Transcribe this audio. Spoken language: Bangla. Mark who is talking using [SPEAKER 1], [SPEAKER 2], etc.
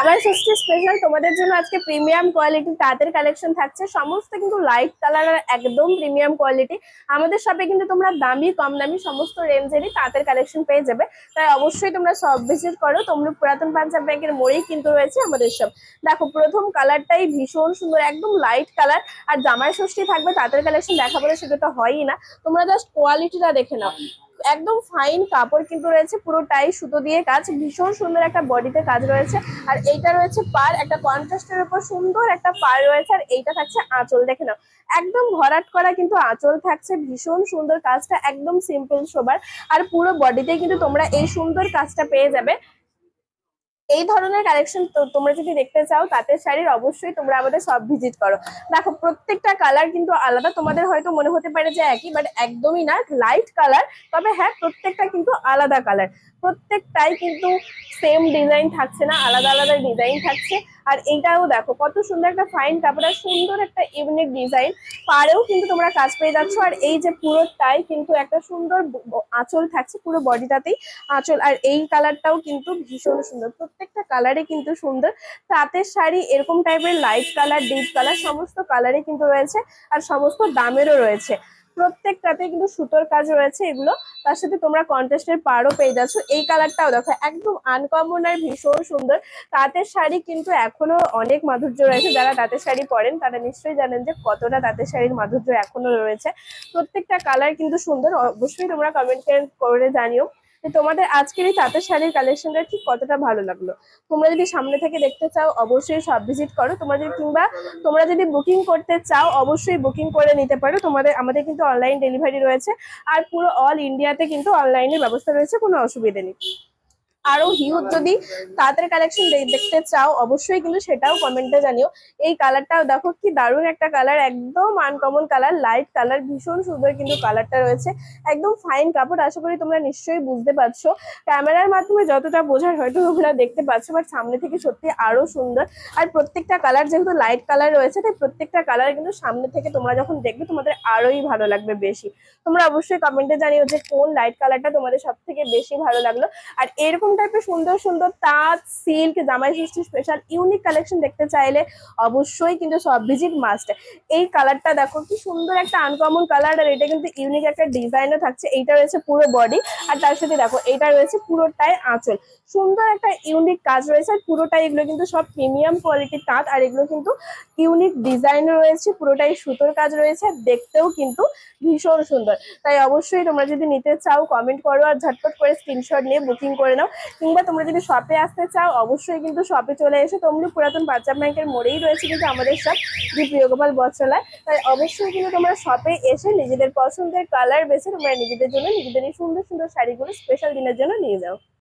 [SPEAKER 1] আমার ষষ্ঠী স্পেশাল তোমাদের জন্য আজকে প্রিমিয়াম কোয়ালিটি তাঁতের কালেকশন থাকছে, সমস্ত কিন্তু লাইট কালার আর একদম প্রিমিয়াম কোয়ালিটি। আমাদের শপে কিন্তু তোমরা দামি কম দামি সমস্ত রেঞ্জেরই তাঁতের কালেকশন পেয়ে যাবে। তাই অবশ্যই তোমরা সব ভিজিট করো। তোমরা পুরাতন পাঞ্জাব ব্যাংকের মোড়েই কিন্তু রয়েছে আমাদের সব। দেখো প্রথম কালারটাই ভীষণ সুন্দর, একদম লাইট কালার। আর জামাই ষষ্ঠী থাকবে, তাঁতের কালেকশন দেখা বলে সেটা তো হয়ই না। তোমরা জাস্ট কোয়ালিটিটা দেখে নাও, একদম ফাইন কাপড় কিন্তু রয়েছে, পুরোটাই সুতো দিয়ে কাজ, ভীষণ সুন্দর একটা বডিতে কাজ রয়েছে। আর এইটা রয়েছে পার, একটা কন্ট্রাস্টের উপর সুন্দর একটা পার রয়েছে। আর এইটা থাকছে আঁচল, দেখে নাও একদম ভরাট করা কিন্তু আঁচল থাকছে, ভীষণ সুন্দর কাজটা, একদম সিম্পল সোবার। আর পুরো বডিতে কিন্তু তোমরা এই সুন্দর কাজটা পেয়ে যাবে। এই ধরনের কালেকশন তোমরা যদি দেখতে চাও তাঁতের শাড়ির, অবশ্যই তোমরা আমাদের সব ভিজিট করো। দেখো প্রত্যেকটা কালার কিন্তু আলাদা, তোমাদের হয়তো মনে হতে পারে যে একই, বাট একদমই না, লাইট কালার। তবে হ্যাঁ, প্রত্যেকটা কিন্তু আলাদা কালার, প্রত্যেকটাই কিন্তু সেম ডিজাইন থাকছে না, আলাদা আলাদা ডিজাইন থাকছে। আর এইটাও দেখো কত সুন্দর একটা ফাইন কাপড়, সুন্দর একটা ইউনিক ডিজাইন, পাড়েও কিন্তু তোমরা কাজ পেয়ে যাচ্ছ। আর এই যে পুরোটাই কিন্তু একটা সুন্দর আঁচল থাকছে, পুরো বডিটাতেই আঁচল। আর এই কালারটাও কিন্তু ভীষণ সুন্দর, প্রত্যেকটা কালারে কিন্তু সুন্দর। তাঁতের শাড়ি এরকম টাইপের লাইট কালার, ডিপ কালার, সমস্ত কালারে কিন্তু রয়েছে। আর সমস্ত দামেরও রয়েছে, প্রত্যেকটাতে কিন্তু সুতোর কাজ রয়েছে এগুলো। তার সাথে তোমরা কন্ট্রাস্টের পাড়ও পেয়ে যাচ্ছ। এই কালারটাও দেখো একদম আনকমন আর ভীষণ সুন্দর। তাঁতের শাড়ি কিন্তু এখনো অনেক মাধুর্য রয়েছে, যারা তাঁতের শাড়ি পরেন তারা নিশ্চয়ই জানেন যে কতটা তাঁতের শাড়ির মাধুর্য এখনো রয়েছে। প্রত্যেকটা কালার কিন্তু সুন্দর, অবশ্যই তোমরা কমেন্ট করে জানিও যে তোমাদের আজকের এই তাঁতের শাড়ির কালেকশনটা ঠিক কতটা ভালো লাগলো। তোমরা যদি সামনে থেকে দেখতে চাও অবশ্যই সব ভিজিট করো। তোমরা যদি বুকিং করতে চাও অবশ্যই বুকিং করে নিতে পারো। আমাদের কিন্তু অনলাইন ডেলিভারি রয়েছে। আর পুরো অল ইন্ডিয়াতে কিন্তু অনলাইনের ব্যবস্থা রয়েছে, কোনো অসুবিধা নেই। আরো হিউজ যদি তাদের কালেকশন দেখতে চাও অবশ্যই কিন্তু সেটাও কমেন্টে জানিও। এই কালারটাও দেখো কি দারুণ একটা কালার, একদম আনকমন কালার, লাইট কালার, ভীষণ সুন্দর কিন্তু কালারটা রয়েছে, একদম ফাইন কাপড়। আশা করি তোমরা নিশ্চয়ই বুঝতে পারছো, ক্যামেরার মাধ্যমে যতটা বোঝার হয়তো তোমরা দেখতে পাচ্ছ, বাট সামনে থেকে সত্যি আরো সুন্দর। আর প্রত্যেকটা কালার যেহেতু লাইট কালার রয়েছে, তাই প্রত্যেকটা কালার কিন্তু সামনে থেকে তোমরা যখন দেখবে তোমাদের আরোই ভালো লাগবে বেশি। তোমরা অবশ্যই কমেন্টে জানিও যে কোন লাইট কালারটা তোমাদের সব থেকে বেশি ভালো লাগলো। আর এরকম টাইপের সুন্দর সুন্দর তাঁত, সিল্ক, জামাই ষষ্ঠী স্পেশাল ইউনিক কালেকশন দেখতে চাইলে অবশ্যই কিন্তু সব ভিজিট মাস্ট। এই কালারটা দেখো কি সুন্দর একটা আনকমন কালার, আর এটা কিন্তু ইউনিক একটা ডিজাইনও থাকছে। এইটা রয়েছে পুরো বডি, আর তার সাথে দেখো এটা রয়েছে পুরোটাই আঁচল, সুন্দর একটা ইউনিক কাজ রয়েছে। আর পুরোটাই এগুলো কিন্তু সব প্রিমিয়াম কোয়ালিটির তাঁত, আর এগুলো কিন্তু ইউনিক ডিজাইন রয়েছে, পুরোটাই সুতোর কাজ রয়েছে, দেখতেও কিন্তু ভীষণ সুন্দর। তাই অবশ্যই তোমরা যদি নিতে চাও কমেন্ট করো, আর ঝটপট করে স্ক্রিনশট নিয়ে বুকিং করে নাও। কিংবা তোমরা যদি শপে আসতে চাও অবশ্যই কিন্তু শপে চলে এসে, তোমরা পুরাতন পাঞ্জাব ব্যাংকের মোড়েই রয়েছে কিন্তু আমাদের সব, যে প্রিয়গোপাল বস্ত্রালয়। তাই অবশ্যই কিন্তু তোমরা শপে এসে নিজেদের পছন্দের কালার বেছে তোমরা নিজেদের জন্য নিজেদের এই সুন্দর সুন্দর শাড়িগুলো স্পেশাল দিনের জন্য নিয়ে যাও।